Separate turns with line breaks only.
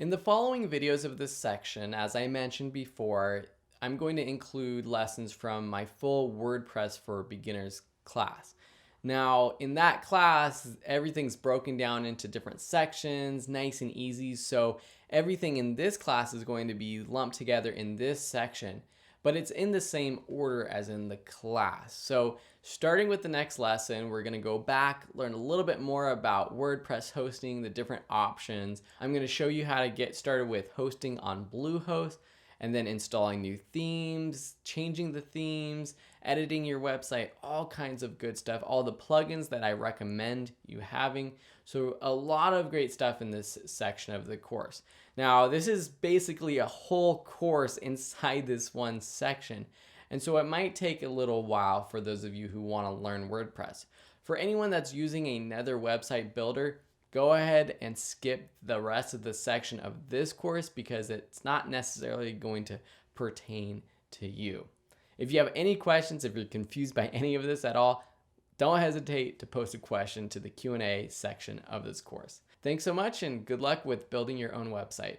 In the following videos of this section, as I mentioned before, I'm going to include lessons from my full WordPress for Beginners class. Now, in that class, everything's broken down into different sections, nice and easy. So everything in this class is going to be lumped together in this section, but it's in the same order as in the class. So starting with the next lesson, we're going to go back, learn a little bit more about WordPress hosting, the different options. I'm going to show you how to get started with hosting on Bluehost, and then installing new themes, changing the themes, editing your website, all kinds of good stuff, all the plugins that I recommend you having. So a lot of great stuff in this section of the course. Now, this is basically a whole course inside this one section. And so it might take a little while for those of you who want to learn WordPress. For anyone that's using another website builder, go ahead and skip the rest of the section of this course because it's not necessarily going to pertain to you. If you have any questions, if you're confused by any of this at all, don't hesitate to post a question to the Q&A section of this course. Thanks so much and good luck with building your own website.